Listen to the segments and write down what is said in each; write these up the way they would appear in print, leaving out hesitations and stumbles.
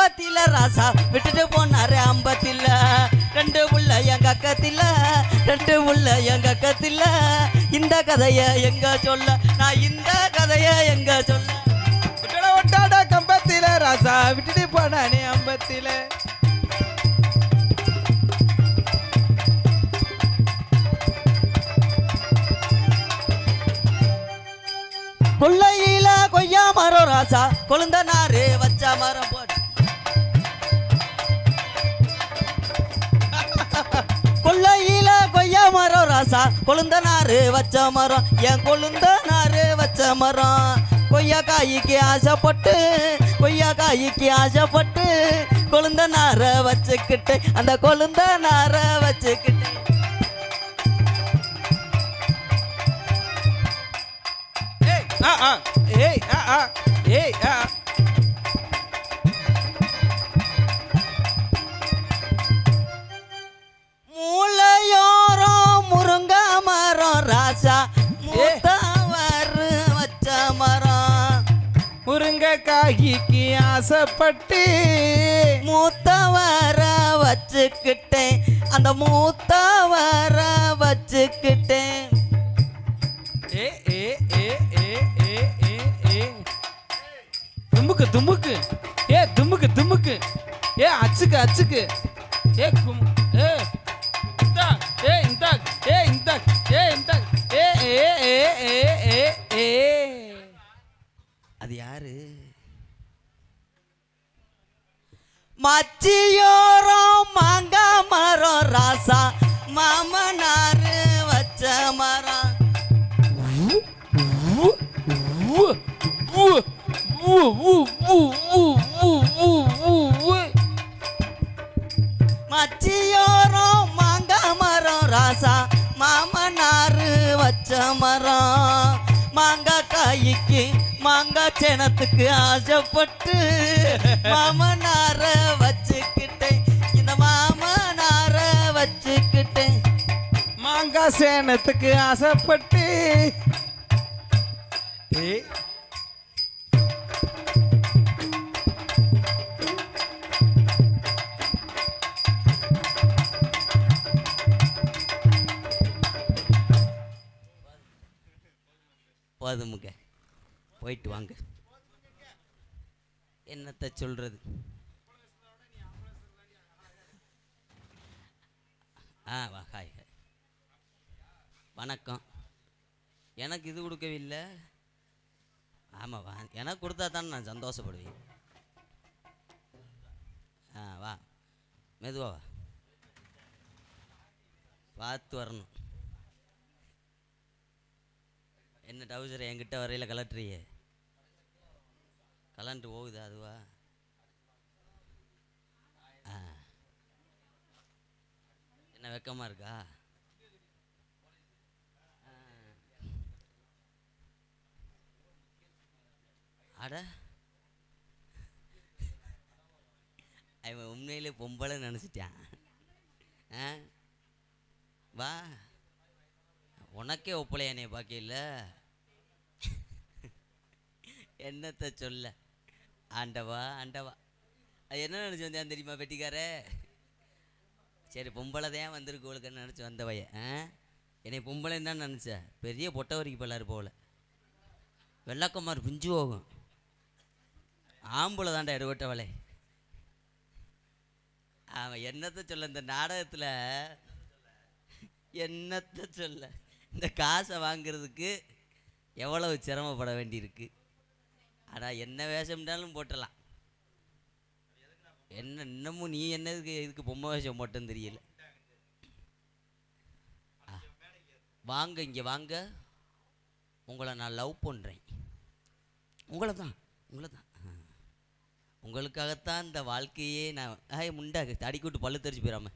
கம்பத்தில ராசா விட்டுட்டு போனாரு அம்பத்தில ரெண்டு உள்ள எங்க அக்கத்தில ரெண்டு உள்ள எங்க அக்கத்தில இந்த கதைய எங்க சொல்ல நான் இந்த கதைய எங்க சொல்ல ஒட்டாட கம்பத்தில ராசா விட்டுட்டு போனானே அம்பத்தில கொள்ளையில கொய்யா மரம் ராசா கொழுந்த நாரு வச்ச மரம் போட்டு கொள்ளையில கொய்யா மரம் ராசா கொழுந்த நாரு வச்ச மரம் என் கொழுந்த நாரு வச்ச மரம் கொய்யா காய்க்கு ஆசைப்பட்டு கொய்யா காய்க்கு ஆசைப்பட்டு கொழுந்த நார வச்சுக்கிட்டு அந்த கொழுந்த நார வச்சுக்கிட்டு மூளையோரம் முருங்க மரம் ராசா மூத்தவர் வச்ச மரம் முருங்கைக்காய்க்கு ஆசைப்பட்டு மூத்தவர வச்சுக்கிட்டேன் அந்த மூத்தவர வச்சுக்கிட்டேன் தும்புக்கு தும்புக்கு தும்புக்கு தும்புக்கு அச்சுக்கு அச்சுக்கு கும் இந்தா இந்தா இந்தா இந்தா அது யாரு மச்சியோரம் மாங்கா மரம் ராசா மாமனாரு வச்ச மரம் மச்சியோரம் மாங்கா மரம் ராசா மாமனாரு வச்ச மரம் மாங்காய் காய்க்கு மாங்காய் சேனத்துக்கு ஆசைப்பட்டு மாமனார வச்சுக்கிட்டேன் இந்த மாமனார வச்சுக்கிட்டேன் மாங்காய் சேனத்துக்கு ஆசைப்பட்டு போதுமுங்க போயிட்டு வாங்க என்னத்தை சொல்றது வா ஹாய் ஹாய் வணக்கம் எனக்கு இது கொடுக்கவே இல்லை ஆமாம் வா எனக்கு கொடுத்தா தானே நான் சந்தோஷப்படுவேன் வா மெதுவா வா பார்த்து வரணும் என்ன டவுசர் என்கிட்ட வரையில் கலட்டுறியே கலண்டு போகுது அதுவா என்ன வெக்கமாக இருக்கா அட அவன் உண்மையிலே பொம்பளை நினச்சிட்டான் வா உனக்கே ஒப்பளையானே பாக்கையில் என்னத்தை சொல்ல ஆண்டவா ஆண்டவா அது என்ன நினச்சி வந்தேன் தெரியுமா பெட்டிக்கார சரி பொம்பளை தான் வந்திருக்கு உங்களுக்குன்னு நினச்சி வந்தவைய என்னை பொம்பளைன்னு தான் நினச்சேன் பெரிய பொட்டை வரைக்கும் பல்லாரு போகல வெள்ளக்கம்மார் பிஞ்சு போகும் ஆம்பளை தாண்டா எடுவட்டவளை அவன் என்னத்தை சொல்ல இந்த நாடகத்தில் என்னத்தை சொல்ல இந்த காசை வாங்கிறதுக்கு எவ்வளவு சிரமப்பட வேண்டியிருக்கு ஆனால் என்ன வேஷம்னாலும் போட்டலாம் என்ன இன்னமும் நீ என்னதுக்கு இதுக்கு பொம்மை வேஷம் போட்டேன்னு தெரியல வாங்க இங்கே வாங்க உங்களை நான் லவ் பண்ணுறேன் உங்களை தான் உங்களுக்காகத்தான் இந்த வாழ்க்கையே நான் முண்டா தடிக்கூட்டு பல்லு தெரிச்சு போயிடாம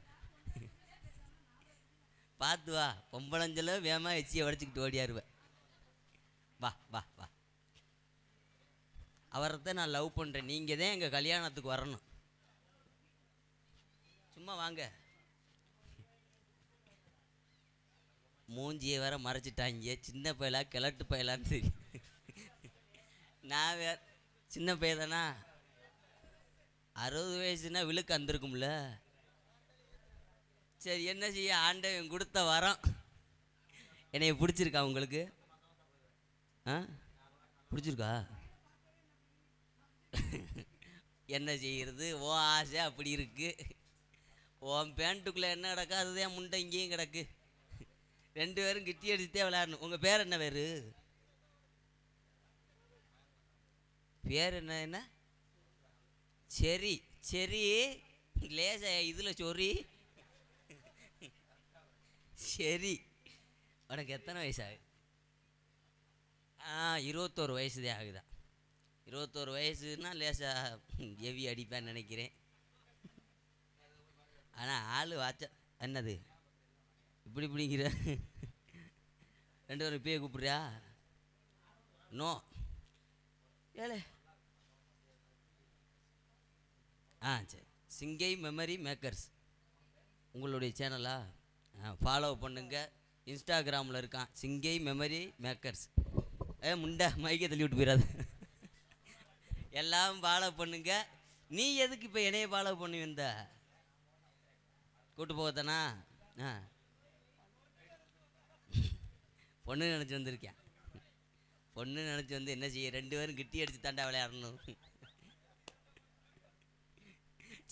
பார்த்து வா பொம்பளஞ்சல வேகமாக எச்சியை வடிச்சுக்கிட்டு ஓடியாருவேன் வா வா வா அவரைத்தான் நான் லவ் பண்ணுறேன் நீங்கள் தான் எங்கள் கல்யாணத்துக்கு வரணும் சும்மா வாங்க மூஞ்சியை வேற மறைச்சிட்டாங்க சின்ன பயலா கிழட்டு பயலான்னு தெரியும் நான் வேற சின்ன பையதானா 60 வயசுனா விழுக்கு வந்திருக்கும்ல. சரி என்ன செய்ய, ஆண்டவன் கொடுத்த வரம். என்னைய பிடிச்சிருக்கா உங்களுக்கு? ஆ பிடிச்சிருக்கா? என்ன செய்கிறது, ஓ ஆசை அப்படி இருக்கு. உன் பேண்ட்டுக்குள்ளே என்ன கிடக்கா அதுதான் முண்டை இங்கேயும் கிடக்கு. 2 பேரும் கிட்டி அடிச்சுட்டே விளையாடணும். உங்கள் பேர் என்ன பேர்? பேர் என்ன? என்ன சரி சரி லேசா இதில் சொறி. சரி உனக்கு எத்தனை வயசு ஆகுது? 21 வயசுதே ஆகுதா? 21 வயசுன்னா லேசா எவி அடிப்பேன்னு நினைக்கிறேன். ஆனால் ஆள் வாச்ச என்னது இப்படி பிடிங்கிற? 2 பேரும் இப்பயே கூப்பிட்றியா? நோ ஏழே. சரி, சிங்கை மெமரி மேக்கர்ஸ் உங்களுடைய சேனலா? ஃபாலோ பண்ணுங்க. இன்ஸ்டாகிராமில் இருக்கான் சிங்கை மெமரி மேக்கர்ஸ். முண்டை மைக்கை தள்ளி விட்டு போயிடாது. எல்லாம் ஃபாலோ பண்ணுங்க. நீ எதுக்கு இப்போ என்னைய ஃபாலோ பண்ணி வந்த? கூட்டு போகத்தானா? பொண்ணு நினச்சி வந்திருக்கேன். பொண்ணு நினச்சி வந்து என்ன செய்ய, 2 பேரும் கிட்டி அடித்து தாண்டா விளையாடணும்.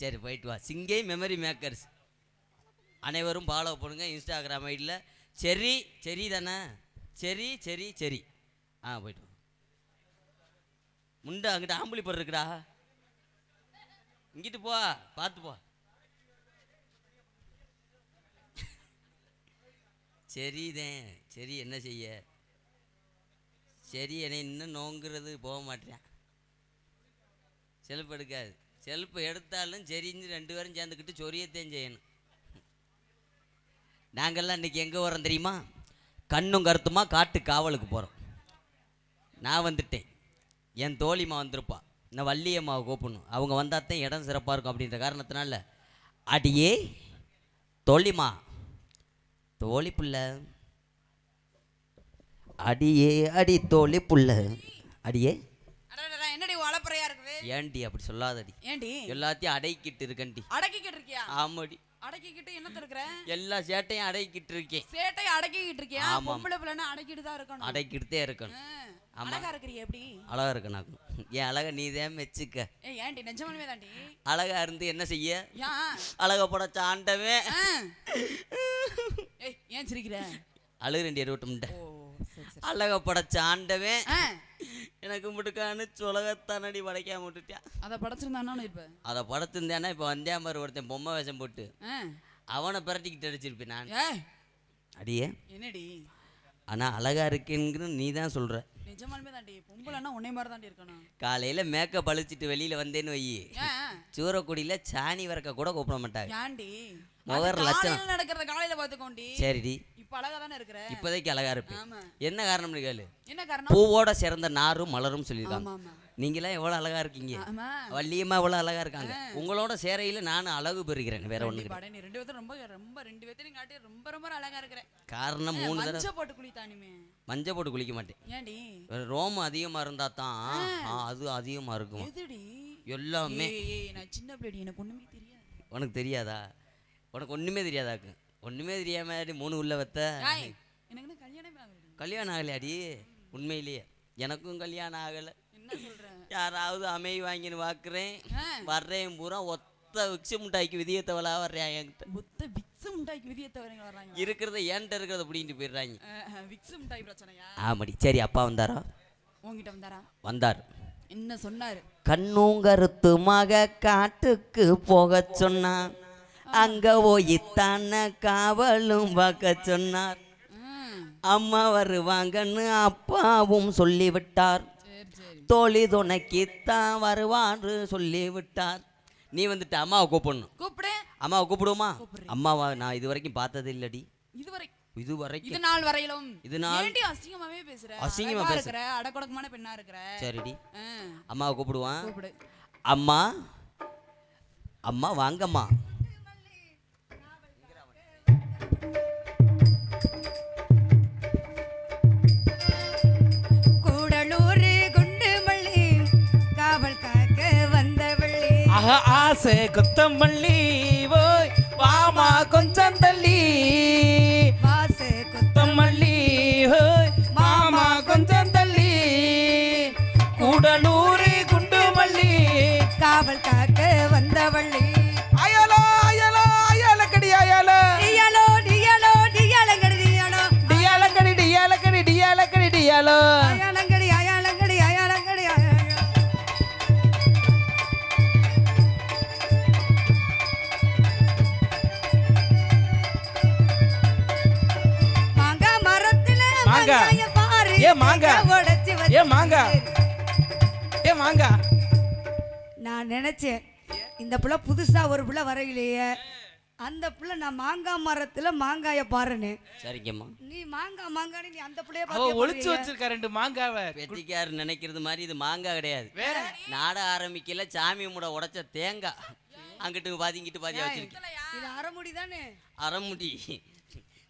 சரி போயிட்டு வா. சிங்கை மெமரி மேக்கர்ஸ் அனைவரும் ஃபாலோ பண்ணுங்க இன்ஸ்டாகிராம் ஐடியில். சரி சரி தானே? சரி சரி சரி போயிட்டு வா. முண்டை அங்கிட்ட ஆம்பளி பொருள் இருக்குடா, இங்கிட்டு போ, பார்த்து போ. சரிதேன் சரி என்ன செய்ய. சரி என்னை இன்னும் நோங்கிறது போக மாட்டேன். செல்ஃப் எடுக்காது. செல்ஃப் எடுத்தாலும் சரின்னு 2 பேரும் சேர்ந்துக்கிட்டு சொரியத்தையும் செய்யணும். நாங்கள்லாம் இன்றைக்கி எங்கே வரோம் தெரியுமா? கண்ணும் கருத்துமா காட்டு காவலுக்கு போகிறோம். நான் வந்துட்டேன், என் தோழிமா வந்திருப்பா. நான் வள்ளியம்மாவை கூப்பிடணும். அவங்க வந்தால் தான் இடம் சிறப்பாக இருக்கும். அப்படின்ற காரணத்தினால அடியே தோழிமா, தோழி புள்ள, அடியே அடி தோழி புள்ள, அடியே. என்னடி வளப்பறையா இருக்குது? ஏன்டி அப்படி சொல்லாதடி. ஏன்டி எல்லாத்தையும் அடக்கிட்டு இருக்கண்டி. அடக்கிக்கிட்டு இருக்கியா? ஆமாடி. அடக்கிக்கிட்டு என்ன இருக்கிற? எல்லா சேட்டையும் அடக்கிட்டு இருக்கேன். சேட்டையை அடக்கிக்கிட்டு இருக்கியா? பொம்பளை பிள்ளைன்னா அடக்கிட்டு தான் இருக்கணும். அடக்கிட்டே இருக்கணும். அழகா இருக்கிறியா? எப்படி அழகா இருக்கணும்? என் அழகை நீ தான் மெச்சுக்க. ஏன்டி நிஜமாலுமே தாண்டி அழகா இருந்து என்ன செய்ய? அழகா படைச்ச ஆண்டவே. ஏன் சிரிக்கிற? அழுகுறேன் இருவட்டும். அழக படைச்ச ஆண்டவே எனக்கு முட்டுக்கான்னு சொலகத்தானடி படைக்காம விட்டுட்டியா? அதை படைச்சிருந்தானு இப்ப அதை படைச்சிருந்தேன்னா இப்போ வந்தேன் பாரு ஒருத்தன் பொம்மை வேஷம் போட்டு, அவனை பிரட்டிக்கிட்டு அடிச்சிருப்பேன் நான். அடியே என்னடி? ஆனா அழகா இருக்குன்னு நீ தான் சொல்ற. நிஜமாலுமே தாண்டி பொம்பளைன்னா உன்னை மாதிரி தாண்டி இருக்கணும். காலையில மேக்கப் அழிச்சிட்டு வெளியில வந்தேன்னு வை, சூரக்குடியில சாணி வரக்க கூட கூப்பிட மாட்டாங்க. ஏன்டி? மொதல் லட்சணம் நடக்கிறத காலையில பாத்துக்கோண்டி. சரிடி, இப்ப அழகா தானே இருக்கிற. இப்போதைக்கு அழகா இருப்பேன். என்ன காரணம்னு கேளு. என்ன காரணம்? பூவோட சிறந்த நாரும் மலரும் சொல்லியிருக்காங்க. நீங்களாம் எவ்வளவு அழகா இருக்கீங்க. வள்ளியம்மா எவ்வளவு அழகா இருக்காங்க. உங்களோட சேரையில நானும் அழகு பெறுகிறேன். வேற ஒண்ணு கிடையாது. 2 பேரும் ரொம்ப ரொம்ப 2 பேத்தையும் காட்டி ரொம்ப ரொம்ப அழகா இருக்கிற. காரணம் 3 தடவை மஞ்சள் போட்டு குளித்தானுமே. மஞ்சள் போட்டு குளிக்க மாட்டேன். ஏன்டி? ரோமம் அதிகமா இருந்தா தான் அது அதிகமா இருக்கும். எதுடி? எல்லாமே. நான் சின்ன பிள்ளை, எனக்கு ஒண்ணுமே தெரியாது. உனக்கு தெரியாதா? உனக்கு ஒண்ணுமே தெரியாதாக்கு? ஒண்ணுமே தெரியாம 3 உள்ள வத்த. எனக்கு கல்யாணமே ஆகல. கல்யாணம் ஆகலையாடி? உண்மையிலேயே எனக்கும் கல்யாணம் ஆகல. என்ன சொல்ற? யாராவது அமை வாங்கின்னு வாக்குறேன், வர்றேன் பூரா ஒத்த விக்ஸு முட்டாய்க்கு விதியத்தவளா வர்றேன். என்கிட்ட ஒத்த விக்ஸு முட்டாய்க்கு விதியத்தவரைங்க வர்றாங்க. இருக்கிறத ஏன்ட்ட இருக்கிறத பிடிங்கிட்டு போயிடுறாங்க. விக்ஸு முட்டாய் பிரச்சனையா? ஆமாடி. சரி, அப்பா வந்தாரா? உங்ககிட்ட வந்தாரா? வந்தார். என்ன சொன்னாரு? கண்ணும் கருத்துமாக காட்டுக்கு போக சொன்னார். அங்க போயித்தான காவலும் பார்க்க சொன்னார். அம்மா வருவாங்கன்னு அப்பாவும் சொல்லிவிட்டார். தோழி துணைக்குத்தான் வருவான்னு சொல்லிவிட்டார். நீ வந்துட்டு அம்மாவை கூப்பிடணும். கூப்பிடு. அம்மாவை கூப்பிடுவோமா? அம்மாவா நான் இது வரைக்கும் பார்த்தது இல்லடி. இது நாள் வரையிலும். இது நாள் ஏன்டி அசிங்கமாவே பேசுற? அசிங்கமா பேசுற? அடக்கொடக்கமான பெண்ணா இருக்கிற. சரிடி, அம்மாவை கூப்பிடுவான். கூப்பிடு. அம்மா, அம்மா வாங்கம்மா. கூடலூர் குண்டு மல்லி காவல் காக்க வந்தவள்ளி. ஆக ஆசை கொத்தமல்லி ஓய் வாமா கொஞ்சம் தள்ளி வாசே கொத்தமல்லி ஓய் மாமா கொஞ்சம் தள்ளி கூடலூரி குண்டு மல்லி காவல் காக்க வந்தவள்ளி அயலோ அயலோ அயலக்கடி அயலோ டியாலோ டியாலோ டியாலங்கடி டியாலோ டியாலக்கடி டியாலக்கடி டியாலக்கடி டியாலோ அயாலங்கடி அயாலங்கடி அயாலங்கடி அயாலோ மாங்கா மரத்துல மாங்கா. மாங்காய பாரு ஏ மாங்கா. உடைச்சு ஏ மாங்கா. ஏ மாங்கா நான் நினைச்சேன் இந்த புள்ள புதுசா ஒரு புள்ள வரையிலேயே அந்த புள்ள நான் மாங்காய் மரத்துல மாங்காய பாருன்னு சரிங்கம்மா. நீ மாங்காய் மாங்கான்னு நீ அந்த புள்ளைய அவ பார்த்து ஒளிச்சு வச்சிருக்கா 2 மாங்காவை வெட்டிக்கார் நினைக்கிறது மாதிரி இது மாங்காய் கிடையாது. வேற நாட ஆரம்பிக்கல சாமி மூட உடைச்ச தேங்காய். அங்கிட்டு பாதி இங்கிட்டு பாதியா வச்சிருக்கேன். இது அரைமுடி தானே அரைமுடி.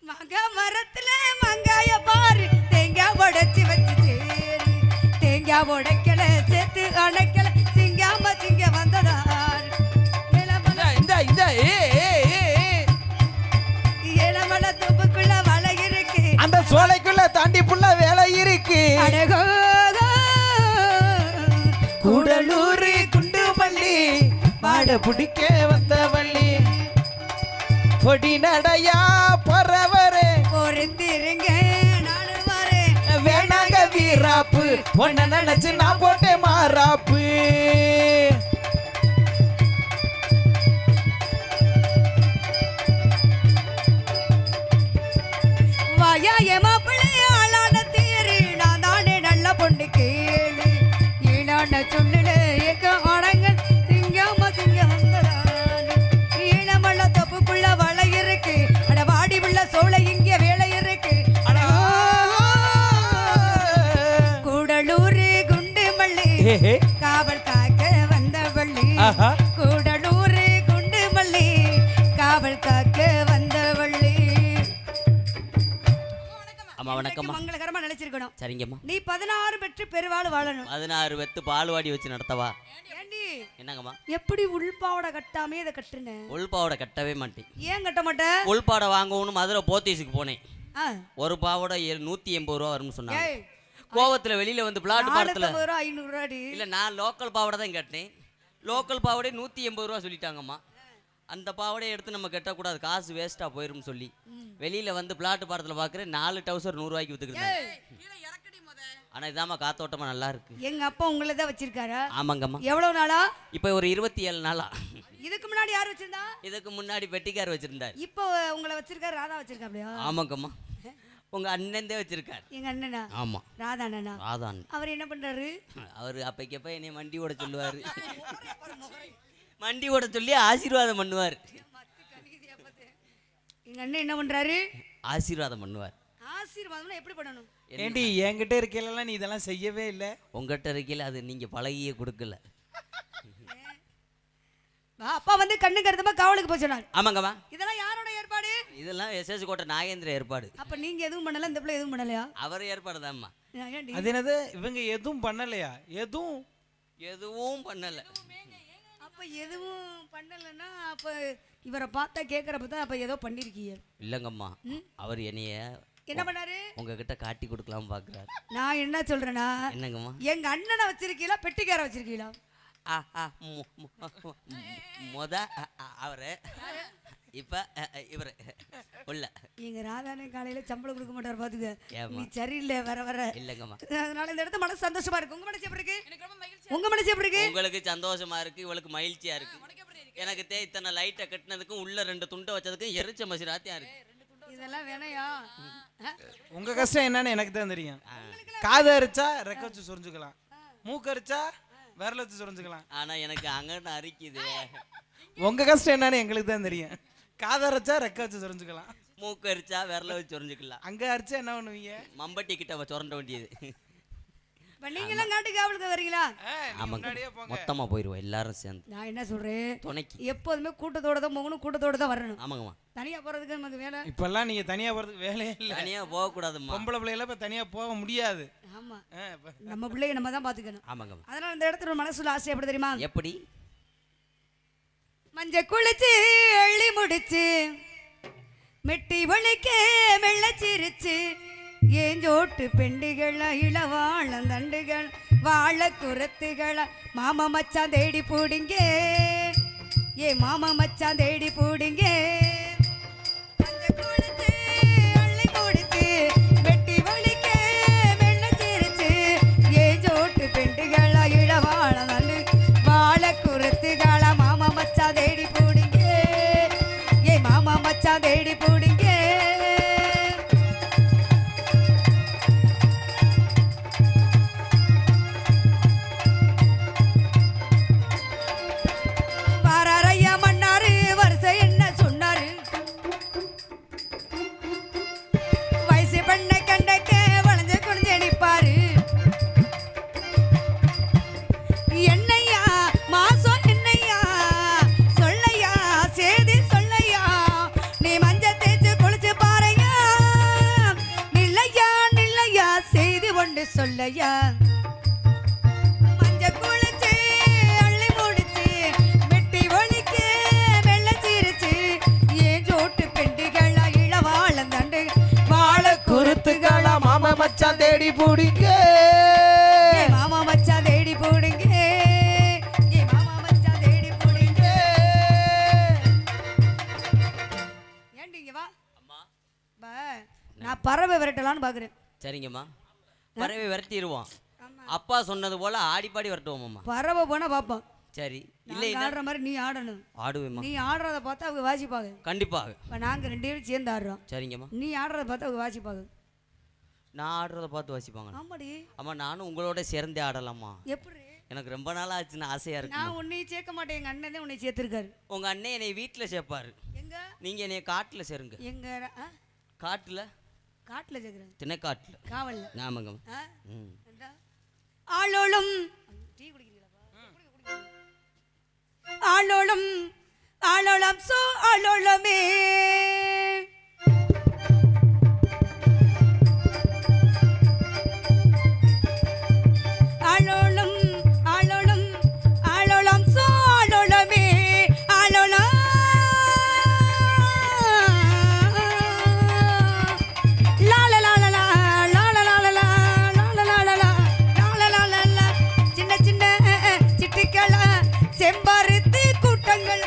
மாங்காய் மரத்துல மாங்காய பாரு தேங்காய் உடைச்சு வச்சு சேரு தேங்காய் உடைக்கல சேர்த்து அணைக்கல சிங்காம சிங்க வந்ததார் இந்த இந்த ஏ ஏ ஏ ஏழமல தொப்புக்குள்ள வலை இருக்கு அந்த சோலைக்குள்ள தாண்டி புள்ள வேலை இருக்கு அடகோ கூடலூரி குண்டு மல்லி பாட பிடிக்க வந்த வள்ளி பொடி நடையா பறவரே பொறுத்திருங்க நானு வரேன் வேணாங்க வீராப்பு உன்னை நினைச்சு நான் போட்டேன் மாறாப்பு வாயா ஏமா பிள்ளைய ஆளான தேரு நான் தானே நல்ல பொண்ணு கேளு ஈழான சொல்லுல ஏக்க ஆடங்கள் திங்காம திங்க வந்ததானு ஈழமல்ல தப்புக்குள்ள வலை இருக்கு அட வாடி உள்ள சோலை இங்க வேலை இருக்கு கூடலூரு குண்டு மல்லி காவல் காக்க வந்த வள்ளி ஆஹா. கூடலூரு குண்டு மல்லி காவல் காக்க வந்த வள்ளி அம்மா வணக்கம்மா. மங்களகரமா நினைச்சிருக்கணும் சரிங்கம்மா. நீ 16 பெற்று பெருவாள் வாழணும் 16 வெத்து பால்வாடி வச்சு நடத்தவா? ஏண்டி என்னங்கம்மா? எப்படி உள்பாவடை கட்டாமே இதை கட்டுன உள்பாவோட கட்டவே மாட்டேன். ஏன் கட்ட மாட்ட உள்பாடை வாங்கணும்னு மதுரை போத்தீஸுக்கு போனேன். ஆ, ஒரு பாவோட 180 ரூபா வரும்னு சொன்னாங்க. ஏய், கோவத்துல வெளியில வந்து பிளாட் பாடத்துல 450 ரூபா 500 ரூபாடி இல்ல நான் லோக்கல் பாவாடை தான் கேட்டேன். லோக்கல் பாவாடை 180 ரூபா சொல்லிட்டாங்கம்மா. அந்த பாவாடையை எடுத்து நம்ம கட்டக்கூடாது, காசு வேஸ்டா போயிரும்னு சொல்லி வெளியில வந்து பிளாட் பாடத்துல பாக்குறேன் 4 டவுசர் 100 ரூபாய்க்கு வித்துக்கிட்டாங்க. ஆனா இதாம்மா காத்தோட்டமா நல்லா இருக்கு. எங்க அப்பா உங்களை தான் வச்சிருக்காரா? ஆமாங்கம்மா. எவ்வளவு நாளா? இப்ப ஒரு 27 நாளா. இதுக்கு முன்னாடி யார் வச்சிருந்தா? இதுக்கு முன்னாடி பெட்டிக்கார் வச்சிருந்தார். இப்போ உங்களை வச்சிருக்காரு, ராதா வச்சிருக்காப்லையா? ஆமாங்கம்மா. உங்க அண்ணன் தான் வச்சிருக்காரு. எங்க அண்ணனா? ஆமா. ராதா அண்ணனா? அதான் அவர் என்ன பண்றாரு? அவரு அப்பைக்கப்ப என்னை வண்டி ஓட சொல்லுவாரு. வண்டி ஓட சொல்லி ஆசீர்வாதம் பண்ணுவார். எங்க அண்ணன் என்ன பண்றாரு? ஆசீர்வாதம் பண்ணுவார். ஆசீர்வாதம்னா எப்படி பண்ணணும்? ஏண்டி என்கிட்ட இருக்கலாம் நீ இதெல்லாம் செய்யவே இல்லை. உங்ககிட்ட இருக்கையில அது நீங்க பழகியே கொடுக்கல. அப்பா வந்து கண்ணு கருத்தமா காவலுக்கு போய் சொன்னார். ஆமாங்கம்மா. இதெல்லாம் யாரோட ஏற்பாடு? இதெல்லாம் எஸ்எஸ் கோட்டை நாகேந்திர ஏற்பாடு. அப்ப நீங்க எதுவும் பண்ணல, இந்த பிள்ளை எதுவும் பண்ணலையா? அவர் ஏற்பாடு தான்மா. ஏன்டி? அது என்னது இவங்க எதுவும் பண்ணலையா? எதுவும் பண்ணல. அப்ப எதுவும் பண்ணலன்னா அப்ப இவரை பார்த்தா கேட்கறப்ப தான் அப்ப ஏதோ பண்ணிருக்கீங்க. இல்லங்கம்மா, அவர் என்னைய என்ன பண்ணாரு? உங்ககிட்ட காட்டி கொடுக்கலாம் பாக்குறாரு. நான் என்ன சொல்றேன்னா, என்னங்கம்மா? எங்க அண்ணனை வச்சிருக்கீங்களா பெட்டிக்கார வச்சிருக்கீங்களா? மொத அவரு இப்ப இவரு உள்ள எங்க ராதானே காலையில சம்பளம் கொடுக்க மாட்டார் பாத்துக்க. ஏம்மா? நீ சரியில்லை வர வர. இல்லங்கம்மா. அதனால இந்த இடத்துல மனசு சந்தோஷமா இருக்கு. உங்க மனசு எப்படி இருக்கு? உங்க மனசு எப்படி இருக்கு? உங்களுக்கு சந்தோஷமா இருக்கு, இவளுக்கு மகிழ்ச்சியா இருக்கு. எனக்கு இத்தனை லைட்டை கட்டினதுக்கும் உள்ள 2 துண்டை வச்சதுக்கும் எரிச்ச மசிராத்தியா இருக்கு. இதெல்லாம் வேணையா? உங்க கஷ்டம் என்னன்னு எனக்கு தான் தெரியும். காது அரிச்சா ரெக்க வச்சு சொரிஞ்சுக்கலாம், மூக்கு அரிச்சா விரல வச்சு சொரிஞ்சுக்கலாம். ஆனா எனக்கு அங்கன்னு அரிக்குது. உங்க கஷ்டம் என்னன்னு எங்களுக்கு தான் தெரியும். காது அரைச்சா ரெக்க வச்சு சொரிஞ்சுக்கலாம், மூக்கு அரிச்சா விரல வச்சு சொரிஞ்சுக்கலாம். அங்க அரிச்சா என்ன பண்ணுவீங்க? மம்பட்டி கிட்ட சொரண்ட வேண்டியது. நீங்களாம் காட்டு காவலுக்கு வரீங்களா? ஆமாங்க, மொத்தமா போயிருவோம் எல்லாரும் சேர்ந்து. நான் என்ன சொல்றேன், துணைக்கு எப்போதுமே கூட்டத்தோட தான் போகணும், கூட்டத்தோட தான் வரணும். ஆமாங்கம்மா. தனியா போறதுக்கு நமக்கு வேலை. இப்பெல்லாம் நீங்க தனியா போறதுக்கு வேலையே இல்லை. தனியா போக கூடாதும்மா. பொம்பளை பிள்ளைகள இப்ப தனியா போக முடியாது. ஆமா, நம்ம பிள்ளைய நம்ம தான் பாத்துக்கணும். ஆமாங்கம்மா. அதனால இந்த இடத்துல ஒரு மனசுல ஆசை எப்படி தெரியுமா? எப்படி? மஞ்ச குளிச்சு அள்ளி முடிச்சு மெட்டி வலிக்க வெள்ள சிரிச்சு ஏஞ்சோட்டு பெண்டிகள இளவாழ தண்டுகள் வாழ குரத்துகள மாமா மச்சான் தேடி பூடிங்க ஏ மாமா மச்சான் தேடி பூடிங்க மஞ்ச குளிச்சு அள்ளி முடிச்சு மெட்டி வலிக்க வெள்ள சிரிச்சு ஏஞ்சோட்டு பெண்டிகள இளவாழ தண்டு வாழ குரத்துகள மாமா மச்சான் தேடி பூடிங்க ஏ மாமா மச்சான் தேடி பூடிங்க வாராரையா மன்னாரு வருஷம் என்ன சொன்னாரு வயசு பண்ண கண்டக்க வளைஞ்சு குடிஞ்சு நிப்பாரு என்னையா மாசம் என்னையா சொல்லையா சேதி சொல்லையா நீ மஞ்ச தேய்ச்சு குளிச்சு பாறையா நில்லையா நில்லையா செய்தி ஒன்று சொல்லையா மஞ்ச குளிச்சு அள்ளி முடிச்சு மெட்டி ஒலிக்க வெள்ள சிரிச்சு ஏன் ஜோட்டு பெண்டிகளா இளவாழந்தண்டு வாழ குருத்துகளா மாமா மச்சான் தேடி பூடிங்க ஏ மாமா மச்சான் தேடி போடுங்க ஏ மாமா மச்சான் தேடி போடுங்க ஏண்டி இங்க வா அம்மா பா நான் பறவை விரட்டலான்னு பாக்குறேன் சரிங்கம்மா பறவை விரட்டிடுவோம் ஆமா அப்பா சொன்னது போல ஆடிப்பாடி விரட்டுவோம்மா பறவை போனா பாப்போம் சரி இல்லை இல்லை ஆடுற மாதிரி நீ ஆடணும் ஆடுவேம்மா நீ ஆடுறத பார்த்தா அவங்க வாசிப்பாங்க கண்டிப்பாக இப்போ நாங்க 2 பேரும் சேர்ந்து ஆடுறோம் சரிங்கம்மா நீ ஆடுறத பார்த்தா அவங்க வாசிப்பாங்க நான் ஆடுறத பார்த்து வாசிப்பாங்க ஆமாடி அம்மா நானும் உங்களோட சேர்ந்தே ஆடலாமா எப்படி எனக்கு ரொம்ப நாள் ஆச்சுன்னு ஆசையா இருக்கு நான் உன்னையும் சேர்க்க மாட்டேன் எங்க அண்ணன் தான் உன்னை சேர்த்திருக்காரு உங்க அண்ணன் என்னை வீட்டுல சேர்ப்பாரு எங்க நீங்க என்னைய காட்டுல சேருங்க எங்க காட்டுல காட்டுல சேர்க்குறேன் திணைக்காட்டுல காவல்ல ஆமாங்க ஆ? ம் ஏண்டா? ஆளோளும் டீ குடிக்கிறீங்களா ஆளோளும் ஆளோளம் சோ ஆளோளமே ஆளோளம் ஆளோளம் ஆளோளம் சோ ஆளோளமே ஆளோளம் சின்ன சின்ன சிட்டுக்கள செம்பருத்தி கூட்டங்கள்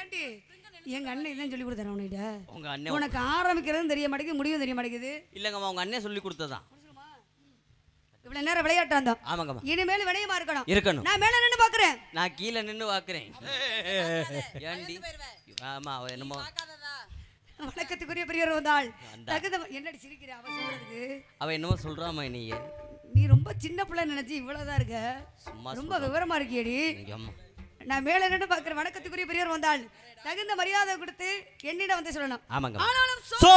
ஏண்டி எங்க அண்ணன் இதான் சொல்லி கொடுத்தாரு உன்கிட்ட உங்க அண்ணன் உனக்கு ஆரம்பிக்கிறதும் தெரிய மாட்டேங்குது முடிவும் தெரிய மாட்டேங்குது இல்லங்கம்மா உங்க அண்ணன் சொல்லி கொடுத்ததான் இவ்வளவு நேரம் விளையாட்டு வந்தோம் ஆமாங்கம்மா இனிமேல் வினயமா இருக்கணும் இருக்கணும் நான் மேல நின்னு பாக்குறேன் நான் கீழே நின்னு பாக்குறேன் ஏண்டி ஆமா அவ என்னமோ வணக்கத்துக்குரிய பெரியவர் வந்தாள் தகுந்த என்னடி சிரிக்கிற அவ சொல்றதுக்கு அவ என்னமோ சொல்றாமா நீ நீ ரொம்ப சின்ன பிள்ளை நினைச்சு இவ்வளவுதான் இருக்க சும்மா ரொம்ப விவரமா இருக்கியடி அம்மா நான் மேல நின்று பாக்குறேன் வணக்கத்துக்குரிய பெரியவர் வந்தாள் தகுந்த மரியாதை கொடுத்து என்னிடம் வந்து சொல்லணும் ஆமாங்க ஆனாலும் சோ